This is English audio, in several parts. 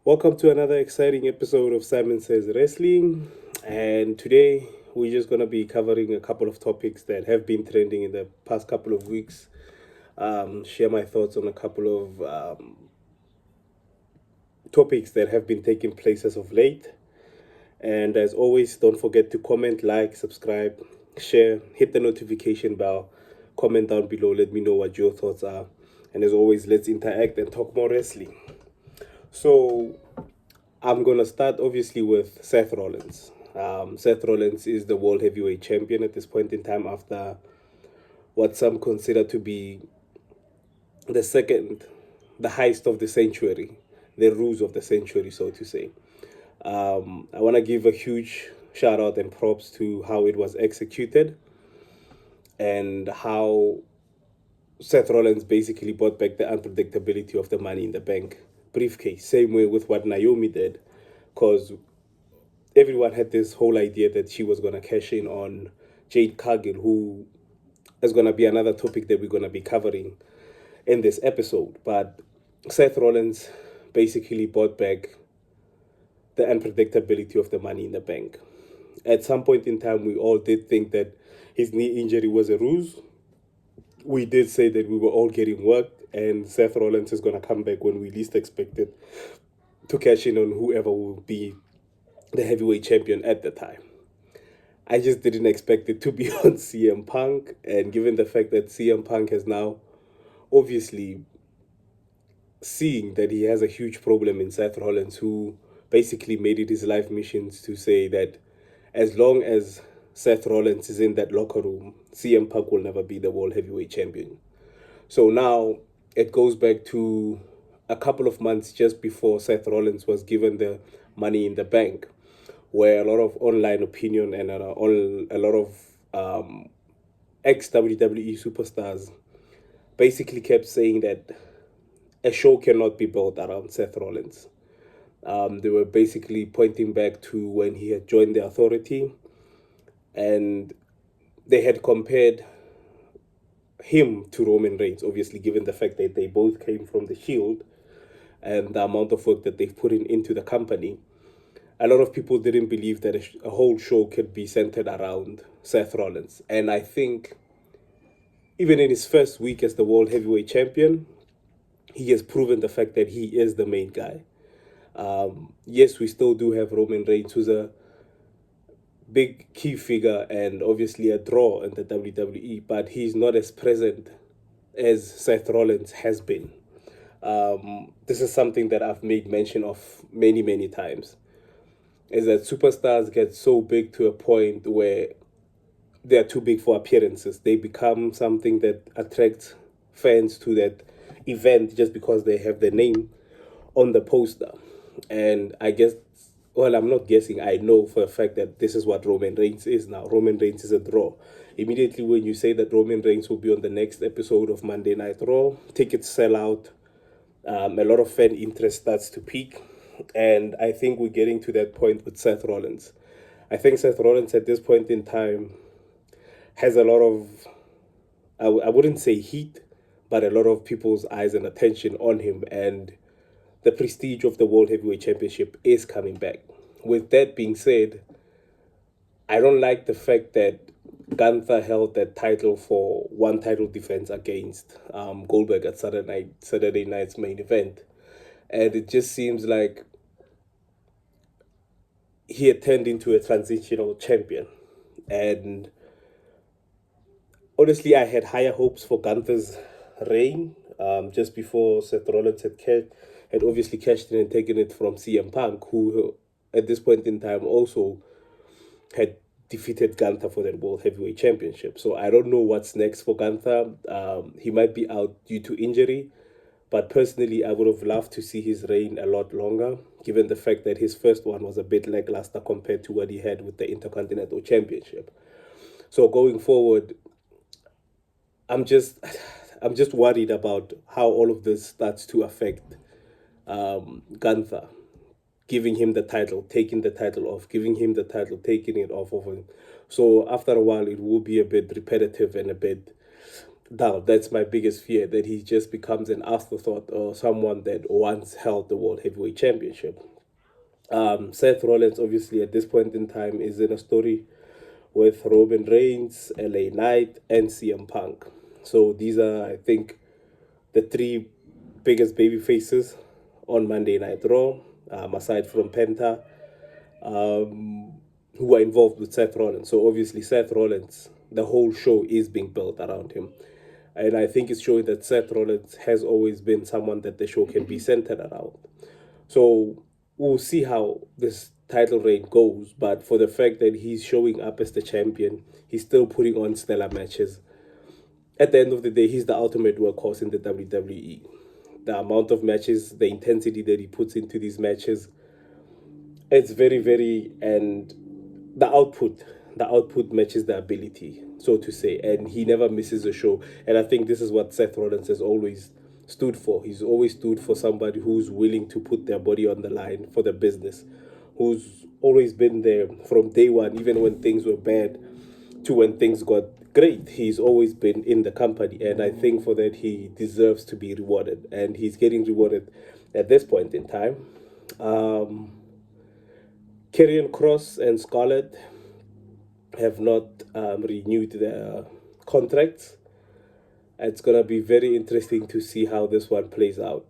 Welcome to another exciting episode of Simon Says Wrestling. And today we're just going to be covering a couple of topics that have been trending in the past couple of weeks. Share my thoughts on a couple of topics that have been taking place as of late. And as always, don't forget to comment, like, subscribe, share, hit the notification bell, comment down below, let me know what your thoughts are. And as always, let's interact and talk more wrestling. So, I'm going to start obviously with Seth Rollins. Seth Rollins is the World Heavyweight Champion at this point in time after what some consider to be the second, the heist of the century, the ruse of the century, so to say. I want to give a huge shout out and props to how it was executed and how Seth Rollins basically brought back the unpredictability of the Money in the Bank briefcase. Same way with what Naomi did, because everyone had this whole idea that she was going to cash in on Jade Cargill, who is going to be another topic that we're going to be covering in this episode. But Seth Rollins basically brought back the unpredictability of the Money in the Bank. At some point in time, we all did think that his knee injury was a ruse. We did say that we were all getting worked, and Seth Rollins is going to come back when we least expected to cash in on whoever will be the heavyweight champion at the time. I just didn't expect it to be on CM Punk, and given the fact that CM Punk has now obviously seeing that he has a huge problem in Seth Rollins, who basically made it his life mission to say that as long as Seth Rollins is in that locker room, CM Punk will never be the World Heavyweight Champion. So now it goes back to a couple of months just before Seth Rollins was given the Money in the Bank, where a lot of online opinion and a lot of ex WWE superstars basically kept saying that a show cannot be built around Seth Rollins. They were basically pointing back to when he had joined the Authority, and they had compared him to Roman Reigns, obviously, given the fact that they both came from the Shield and the amount of work that they've put into the company. A lot of people didn't believe that a whole show could be centered around Seth Rollins. And I think even in his first week as the World Heavyweight Champion, he has proven the fact that he is the main guy. Yes, we still do have Roman Reigns, who's a big key figure and obviously a draw in the WWE, but he's not as present as Seth Rollins has been. This is something that I've made mention of many, many times, is that superstars get so big to a point where they're too big for appearances. They become something that attracts fans to that event just because they have their name on the poster. And I guess, well, I'm not guessing, I know for a fact that this is what Roman Reigns is now. Roman Reigns is a draw. Immediately when you say that Roman Reigns will be on the next episode of Monday Night Raw, tickets sell out, a lot of fan interest starts to peak. And I think we're getting to that point with Seth Rollins. I think Seth Rollins at this point in time has a lot of, I wouldn't say heat, but a lot of people's eyes and attention on him. And the prestige of the World Heavyweight Championship is coming back. With that being said, I don't like the fact that Gunther held that title for one title defense against Goldberg at Saturday night's main event. And it just seems like he had turned into a transitional champion. And honestly, I had higher hopes for Gunther's reign just before Seth Rollins had obviously cashed in and taken it from CM Punk, who at this point in time also had defeated Gunther for that World Heavyweight Championship. So I don't know what's next for Gunther. He might be out due to injury, but personally, I would have loved to see his reign a lot longer, given the fact that his first one was a bit lackluster compared to what he had with the Intercontinental Championship. So going forward, I'm just I'm just worried about how all of this starts to affect Gunther, giving him the title, taking the title off, giving him the title, taking it off of him. So after a while, it will be a bit repetitive and a bit Now, that's my biggest fear, that he just becomes an afterthought or someone that once held the World Heavyweight Championship. Seth Rollins, obviously, at this point in time, is in a story with Roman Reigns, LA Knight, and CM Punk. So these are, I think, the three biggest baby faces on Monday Night Raw, aside from Penta, who are involved with Seth Rollins. So obviously, Seth Rollins, the whole show is being built around him. And I think it's showing that Seth Rollins has always been someone that the show can be centered around. So we'll see how this title reign goes. But for the fact that he's showing up as the champion, he's still putting on stellar matches. At the end of the day, he's the ultimate workhorse in the WWE. The amount of matches, the intensity that he puts into these matches, it's very, very, and the output matches the ability, so to say, and he never misses a show. And I think this is what Seth Rollins has always stood for. He's always stood for somebody who's willing to put their body on the line for the business, who's always been there from day one, even when things were bad to when things got great. He's always been in the company, and I think for that he deserves to be rewarded, and he's getting rewarded at this point in time. um Karrion, Kross, and Scarlett have not renewed their contracts. It's gonna be very interesting to see how this one plays out.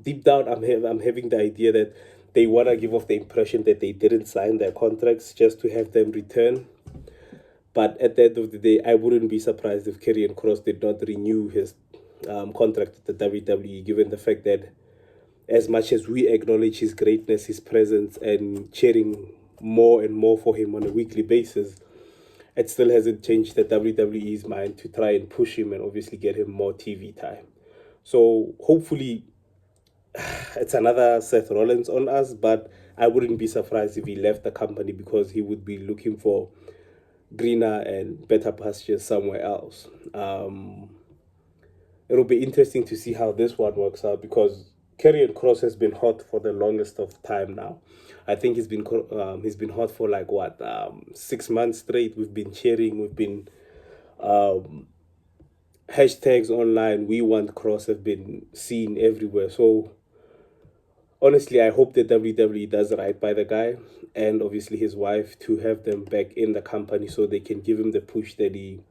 Deep down, I'm having the idea that they wanna give off the impression that they didn't sign their contracts just to have them return. But at the end of the day, I wouldn't be surprised if Karrion Kross did not renew his contract with the WWE, given the fact that as much as we acknowledge his greatness, his presence, and cheering more and more for him on a weekly basis, it still hasn't changed the WWE's mind to try and push him and obviously get him more TV time. So hopefully it's another Seth Rollins on us, but I wouldn't be surprised if he left the company because he would be looking for greener and better pastures somewhere else. It'll be interesting to see how this one works out because Karrion Kross has been hot for the longest of time now. I think he's been hot for like what 6 months straight. We've been cheering. We've been hashtags online. We want Kross have been seen everywhere. So honestly, I hope that WWE does right by the guy and obviously his wife to have them back in the company so they can give him the push that he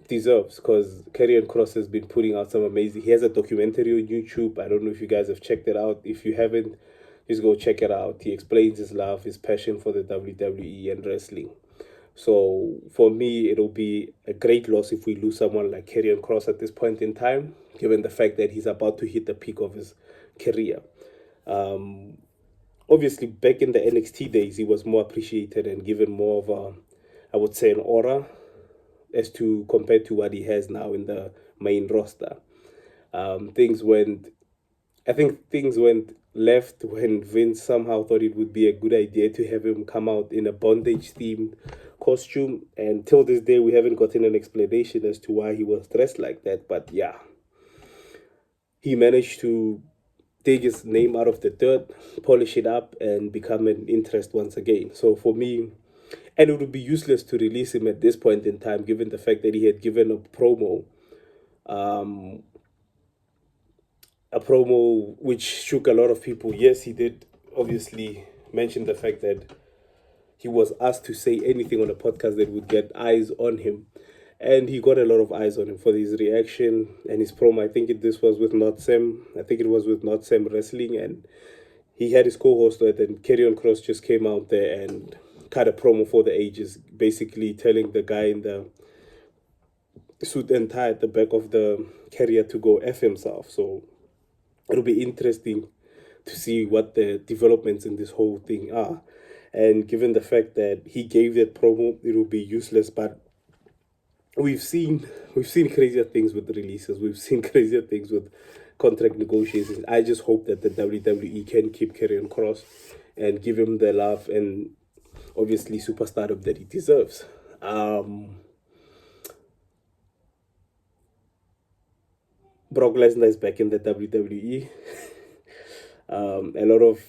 deserves, because Karrion Kross has been putting out some amazing. He has a documentary on YouTube. I don't know if you guys have checked it out. If you haven't, just go check it out. He explains his love, his passion for the WWE and wrestling. So for me, it'll be a great loss if we lose someone like Karrion Kross at this point in time, given the fact that he's about to hit the peak of his career. Obviously, back in the NXT days, he was more appreciated and given more of a, I would say, an aura as to compared to what he has now in the main roster. Things went, I think things went left when Vince somehow thought it would be a good idea to have him come out in a bondage themed costume, and till this day we haven't gotten an explanation as to why he was dressed like that. But yeah, he managed to take his name out of the dirt, polish it up, and become an interest once again. So for me, and it would be useless to release him at this point in time, given the fact that he had given um, a promo which shook a lot of people. Yes, he did obviously mention the fact that he was asked to say anything on a podcast that would get eyes on him. And he got a lot of eyes on him for his reaction and his promo. I think this was with Not Sam. I think it was with Not Sam Wrestling. And he had his co-host there. Then Karrion Kross just came out there and cut a promo for the ages, basically telling the guy in the suit and tie at the back of the carrier to go F himself. So it'll be interesting to see what the developments in this whole thing are. And given the fact that he gave that promo, it will be useless. But we've seen crazier things with releases. We've seen crazier things with contract negotiations. I just hope that the WWE can keep Karrion Kross and give him the love and obviously superstardom that he deserves. Brock Lesnar is back in the WWE. A lot of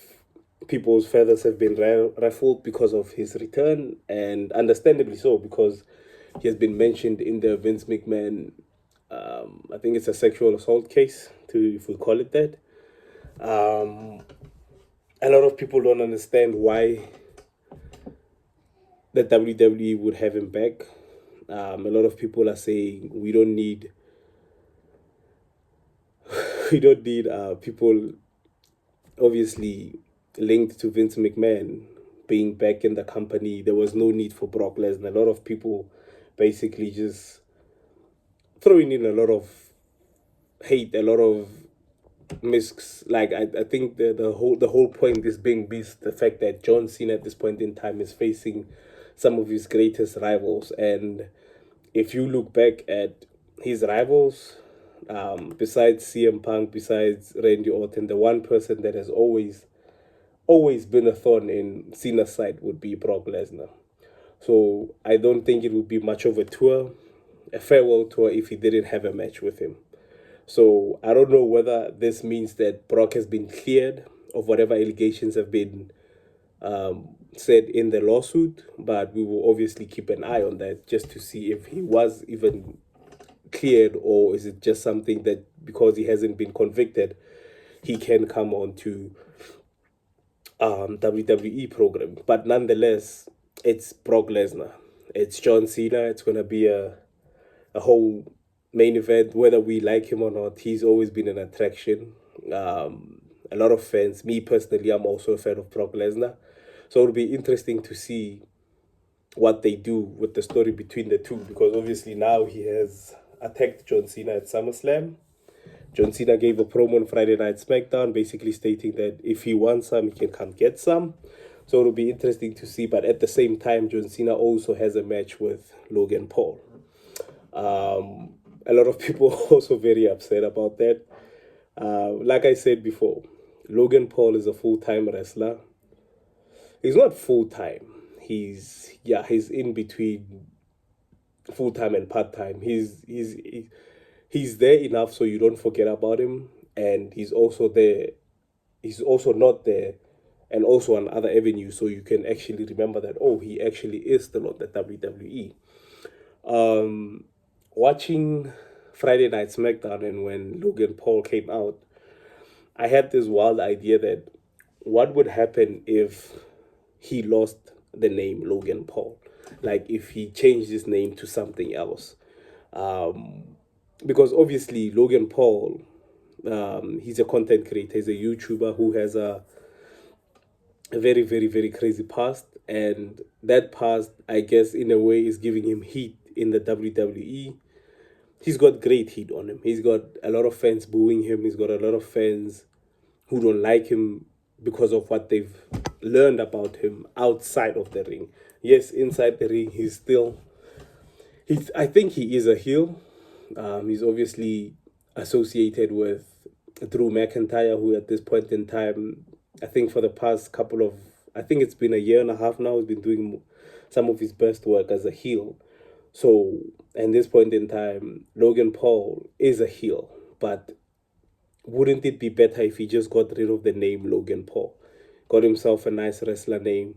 people's feathers have been ruffled because of his return, and understandably so, because he has been mentioned in the Vince McMahon, I think it's a sexual assault case, to if we call it that. Um, a lot of people don't understand why the WWE would have him back. A lot of people are saying we don't need people obviously linked to Vince McMahon being back in the company. There was no need for Brock Lesnar. A lot of people basically just throwing in a lot of hate, a lot of misks. Like I think the whole point is being missed. The fact that John Cena at this point in time is facing some of his greatest rivals, and if you look back at his rivals, besides CM Punk, besides Randy Orton, the one person that has always been a thorn in Cena's side would be Brock Lesnar. So I don't think it would be much of a farewell tour, if he didn't have a match with him. So I don't know whether this means that Brock has been cleared of whatever allegations have been said in the lawsuit, but we will obviously keep an eye on that just to see if he was even cleared, or is it just something that because he hasn't been convicted, he can come on to WWE program. But nonetheless, it's Brock Lesnar. It's John Cena. It's gonna be a whole main event, whether we like him or not. He's always been an attraction. A lot of fans, me personally, I'm also a fan of Brock Lesnar. So it'll be interesting to see what they do with the story between the two, because obviously now he has attacked John Cena at SummerSlam. John Cena gave a promo on Friday Night SmackDown, basically stating that if he wants some, he can come get some. So it'll be interesting to see. But at the same time, John Cena also has a match with Logan Paul. A lot of people are also very upset about that. Like I said before, Logan Paul is a full-time wrestler. He's not full-time. He's in between full-time and part-time. He's there enough so you don't forget about him, and he's also there. He's also not there, and also on other avenues, so you can actually remember that, oh, he actually is still on the WWE. Watching Friday Night SmackDown, and when Logan Paul came out, I had this wild idea that what would happen if he lost the name Logan Paul, like if he changed his name to something else. Because obviously Logan Paul, he's a content creator, he's a YouTuber who has a very, very, very crazy past, and that past, I guess, in a way, is giving him heat in the WWE. He's got great heat on him. He's got a lot of fans booing him. He's got a lot of fans who don't like him because of what they've learned about him outside of the ring. Yes, inside the ring, I think he is a heel. He's obviously associated with Drew McIntyre, who at this point in time, I think for the past I think it's been a year and a half now, he's been doing some of his best work as a heel. So, at this point in time, Logan Paul is a heel, but wouldn't it be better if he just got rid of the name Logan Paul? Got himself a nice wrestler name.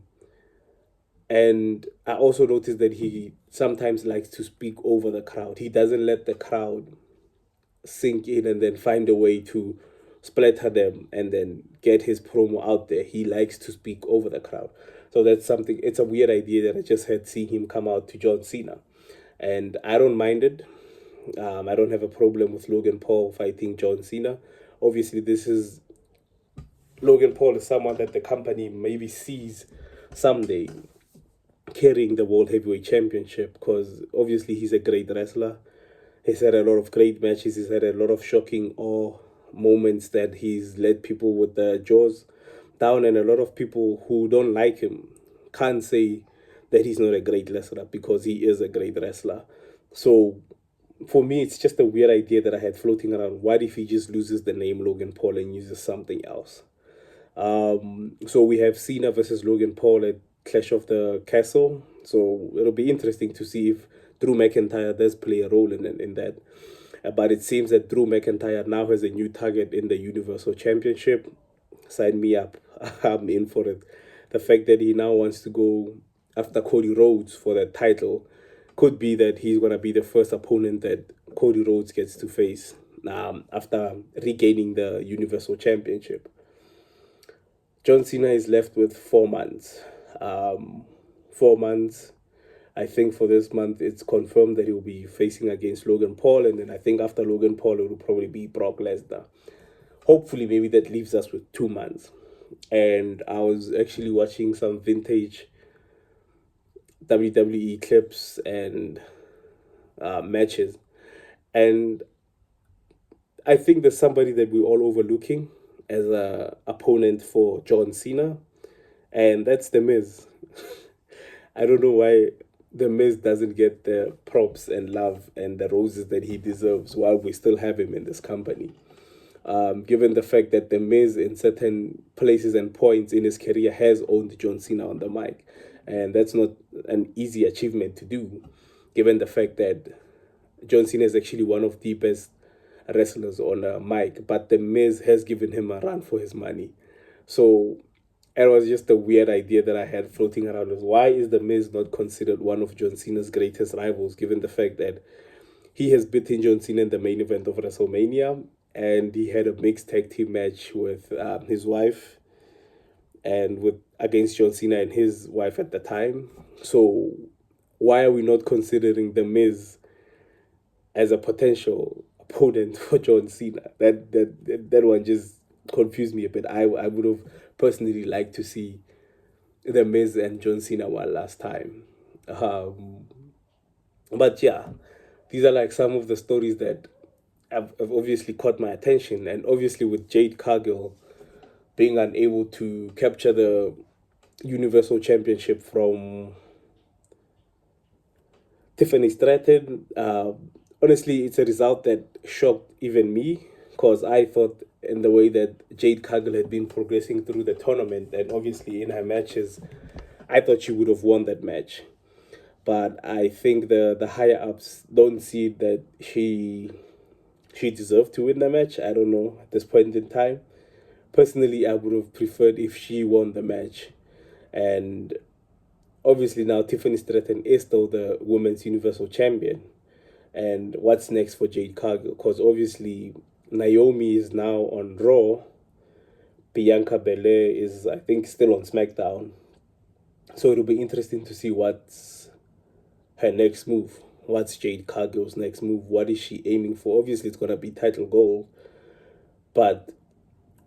And I also noticed that he sometimes likes to speak over the crowd. He doesn't let the crowd sink in and then find a way to splatter them and then get his promo out there. He likes to speak over the crowd. So that's something, it's a weird idea that I just had seen him come out to John Cena. And I don't mind it. I don't have a problem with Logan Paul fighting John Cena. Obviously, Logan Paul is someone that the company maybe sees someday carrying the World Heavyweight Championship, because obviously he's a great wrestler. He's had a lot of great matches. He's had a lot of shocking moments that he's led people with their jaws down, and a lot of people who don't like him can't say that he's not a great wrestler, because he is a great wrestler. So for me, it's just a weird idea that I had floating around. What if he just loses the name Logan Paul and uses something else? So we have Cena versus Logan Paul at Clash of the Castle. So it'll be interesting to see if Drew McIntyre does play a role in that. But it seems that Drew McIntyre now has a new target in the Universal Championship. Sign me up. I'm in for it. The fact that he now wants to go after Cody Rhodes for that title could be that he's going to be the first opponent that Cody Rhodes gets to face after regaining the Universal Championship. John Cena is left with 4 months. 4 months. I think for this month, it's confirmed that he'll be facing against Logan Paul. And then I think after Logan Paul, it will probably be Brock Lesnar. Hopefully, maybe that leaves us with 2 months. And I was actually watching some vintage WWE clips and matches. And I think there's somebody that we're all overlooking as a opponent for John Cena, and that's The Miz. I don't know why The Miz doesn't get the props and love and the roses that he deserves while we still have him in this company. Given the fact that The Miz, in certain places and points in his career, has owned John Cena on the mic. And that's not an easy achievement to do, given the fact that John Cena is actually one of the best wrestlers on a mic, but The Miz has given him a run for his money. So it was just a weird idea that I had floating around was, why is The Miz not considered one of John Cena's greatest rivals, given the fact that he has beaten John Cena in the main event of WrestleMania, and he had a mixed tag team match with his wife and with against John Cena and his wife at the time. So why are we not considering The Miz as a potential opponent for John Cena? That one just confused me a bit. I would have personally liked to see The Miz and John Cena one last time. But yeah, these are like some of the stories that have obviously caught my attention. And obviously with Jade Cargill being unable to capture the Universal Championship from Tiffany Stratton, honestly, it's a result that shocked even me, because I thought in the way that Jade Cargill had been progressing through the tournament and obviously in her matches, I thought she would have won that match. But I think the higher ups don't see that she deserved to win the match. I don't know at this point in time. Personally, I would have preferred if she won the match. And obviously now Tiffany Stratton is still the Women's Universal Champion. And what's next for Jade Cargill? Because obviously Naomi is now on Raw. Bianca Belair is, I think, still on SmackDown. So it'll be interesting to see what's her next move. What's Jade Cargill's next move? What is she aiming for? Obviously, it's gonna be title goal. But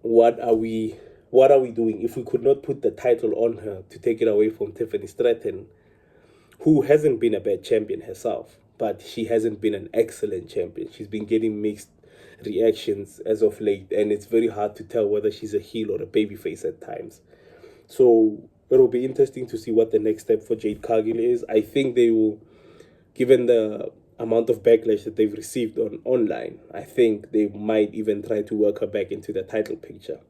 what are we doing if we could not put the title on her to take it away from Tiffany Stratton, who hasn't been a bad champion herself, but she hasn't been an excellent champion. She's been getting mixed reactions as of late, and it's very hard to tell whether she's a heel or a babyface at times. So it'll be interesting to see what the next step for Jade Cargill is. I think they will, given the amount of backlash that they've received online, I think they might even try to work her back into the title picture.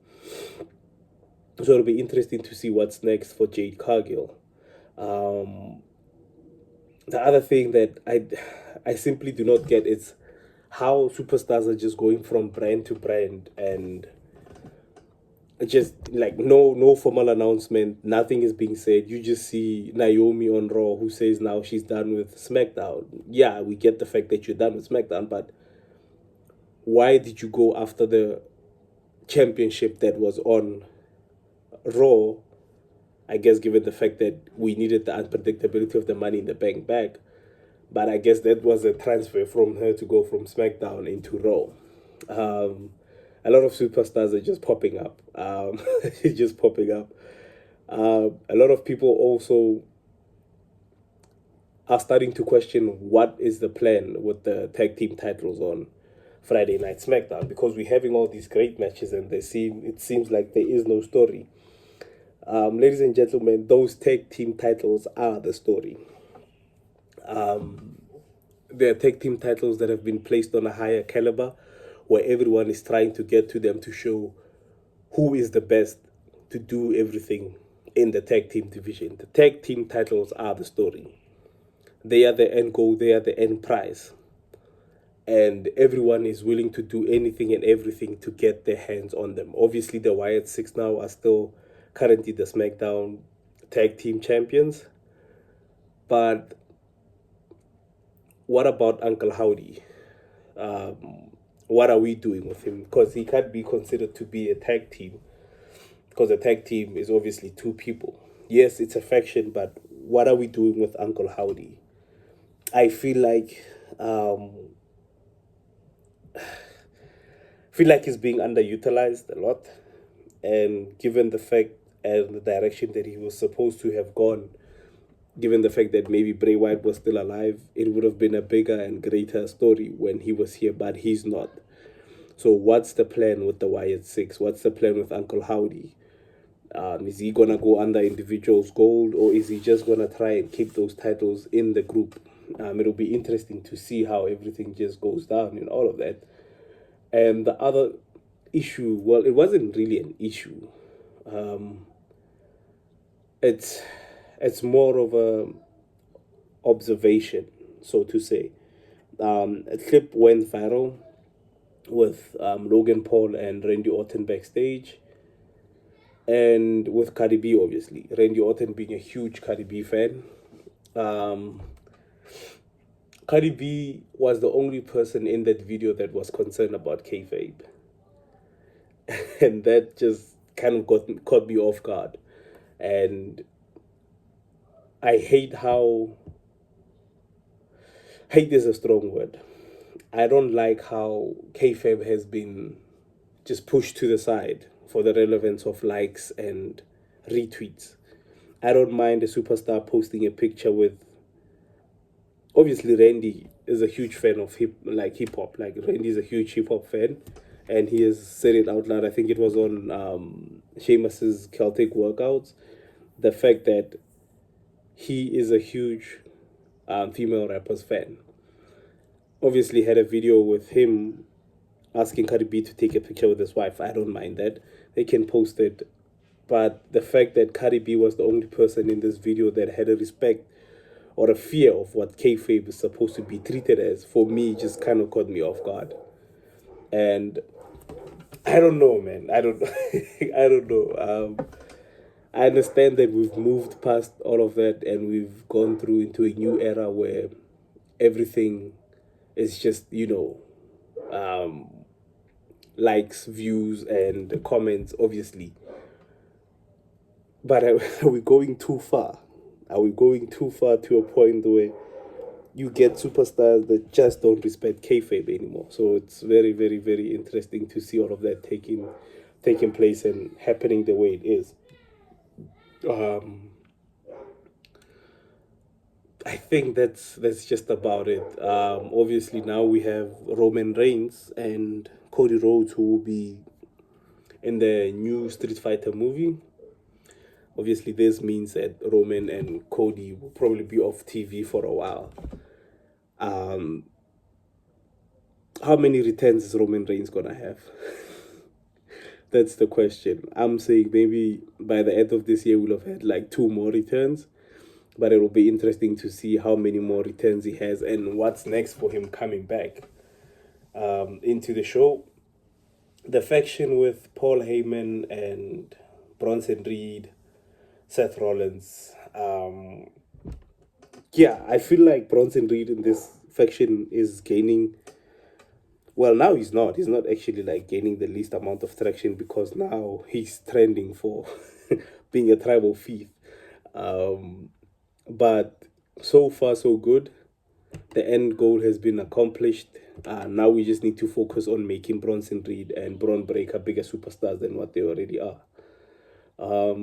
So it'll be interesting to see what's next for Jade Cargill. The other thing that I simply do not get is how superstars are just going from brand to brand, and just like no formal announcement, nothing is being said. You just see Naomi on Raw who says now she's done with SmackDown. Yeah, we get the fact that you're done with SmackDown, but why did you go after the championship that was on Raw? I guess given the fact that we needed the unpredictability of the Money in the Bank back. But I guess that was a transfer from her to go from SmackDown into Raw. A lot of superstars are just popping up. Just popping up. A lot of people also are starting to question what is the plan with the tag team titles on Friday Night SmackDown, because we're having all these great matches and it seems like there is no story. Ladies and gentlemen, those tag team titles are the story. There are tag team titles that have been placed on a higher caliber, where everyone is trying to get to them to show who is the best to do everything in the tag team division. The tag team titles are the story. They are the end goal, they are the end prize. And everyone is willing to do anything and everything to get their hands on them. Obviously, the Wyatt Six now are still currently the SmackDown tag team champions. But what about Uncle Howdy? What are we doing with him? Because he can't be considered to be a tag team, because a tag team is obviously two people. Yes, it's a faction, but what are we doing with Uncle Howdy? I um, feel like he's being underutilized a lot, and given the fact and the direction that he was supposed to have gone, given the fact that maybe Bray Wyatt was still alive, it would have been a bigger and greater story when he was here, but he's not. So what's the plan with the Wyatt Six? What's the plan with Uncle Howdy? Is he gonna go under individuals gold, or is he just gonna try and keep those titles in the group? It'll be interesting to see how everything just goes down and all of that. And the other issue, well, it wasn't really an issue. Um, it's it's more of a observation, so to say. A clip went viral with Logan Paul and Randy Orton backstage, and with Cardi B, obviously. Randy Orton being a huge Cardi B fan. Um, Cardi B was the only person in that video that was concerned about kayfabe, and that just kind of caught me off guard. And I hate is a strong word. I don't like how kayfabe has been just pushed to the side for the relevance of likes and retweets. I don't mind a superstar posting a picture with. Obviously, Randy is a huge fan of hip hop. Like Randy is a huge hip hop fan, and he has said it out loud. I think it was on Sheamus's Celtic workouts. The fact that he is a huge female rappers fan. Obviously, had a video with him asking Cardi B to take a picture with his wife. I don't mind that. They can post it. But the fact that Cardi B was the only person in this video that had a respect or a fear of what kayfabe is supposed to be treated as, for me, just kind of caught me off guard. And I don't know, man. I don't, I don't know. I understand that we've moved past all of that and we've gone through into a new era where everything is just, likes, views, and comments, obviously. But are we going too far? Are we going too far to a point where you get superstars that just don't respect kayfabe anymore? So it's very, very, very interesting to see all of that taking place and happening the way it is. Um, I think that's just about it. Obviously, now we have Roman Reigns and Cody Rhodes, who will be in the new Street Fighter movie. Obviously, this means that Roman and Cody will probably be off TV for a while. How many returns is Roman Reigns gonna have? That's the question. I'm saying maybe by the end of this year we'll have had like 2 more returns, but it will be interesting to see how many more returns he has and what's next for him coming back into the show. The faction with Paul Heyman and Bronson Reed, Seth Rollins. Yeah, I feel like Bronson Reed in this faction is gaining. Well, now he's not. He's not actually like gaining the least amount of traction because now he's trending for being a tribal thief. But so far, so good. The end goal has been accomplished. Now we just need to focus on making Bronson Reed and Braun Breaker bigger superstars than what they already are. I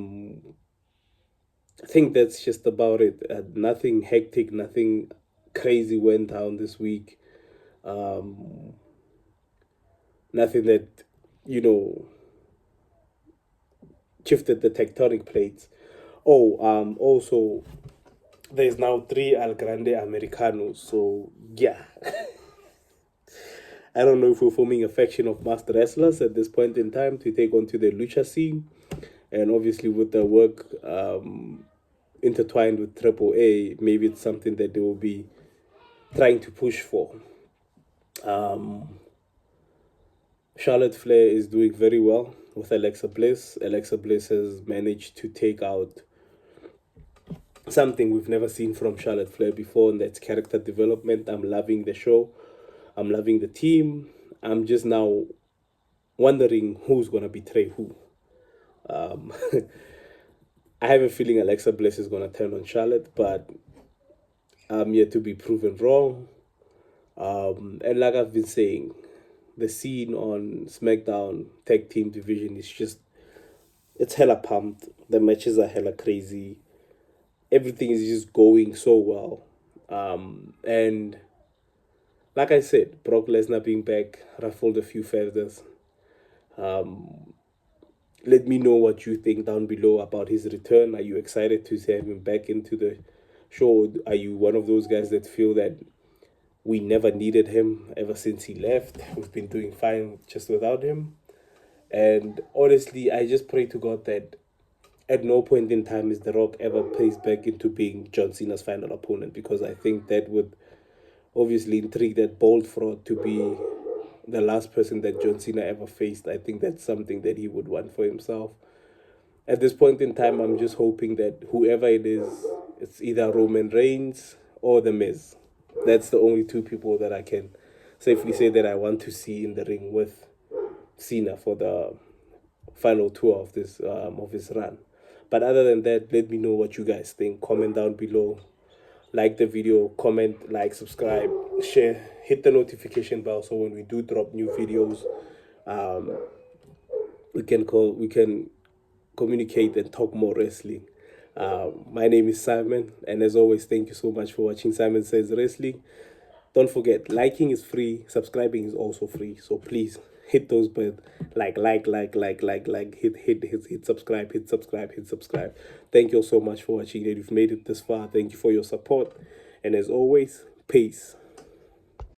think that's just about it. Nothing hectic, nothing crazy went down this week. Nothing that, you know, shifted the tectonic plates. Oh, also, there's now 3 El Grande Americanos. So, yeah. I don't know if we're forming a faction of master wrestlers at this point in time to take on to the lucha scene. And obviously, with the work intertwined with Triple A, maybe it's something that they will be trying to push for. Charlotte Flair is doing very well with Alexa Bliss. Alexa Bliss has managed to take out something we've never seen from Charlotte Flair before, and that's character development. I'm loving the show. I'm loving the team. I'm just now wondering who's gonna betray who. Um, I have a feeling Alexa Bliss is gonna turn on Charlotte, but I'm yet to be proven wrong. And like I've been saying, the scene on SmackDown tag team division is just, it's hella pumped. The matches are hella crazy. Everything is just going so well. And like I said, Brock Lesnar being back ruffled a few feathers. Let me know what you think down below about his return. Are you excited to see him back into the show? Are you one of those guys that feel that we never needed him ever since he left? We've been doing fine just without him. And honestly, I just pray to God that at no point in time is The Rock ever placed back into being John Cena's final opponent, because I think that would obviously intrigue that bold fraud to be the last person that John Cena ever faced. I think that's something that he would want for himself. At this point in time, I'm just hoping that whoever it is, it's either Roman Reigns or The Miz. That's the only two people that I can safely say that I want to see in the ring with Cena for the final tour of his run. But other than that, let me know what you guys think. Comment down below. Like the video, comment, like, subscribe, share, hit the notification bell so when we do drop new videos, we can communicate and talk more wrestling. My name is Simon, and as always, thank you so much for watching Simon Says Wrestling. Don't forget, liking is free, subscribing is also free. So please hit those buttons, hit subscribe, hit subscribe, hit subscribe. Thank you all so much for watching. And if you've made it this far, thank you for your support. And as always, peace.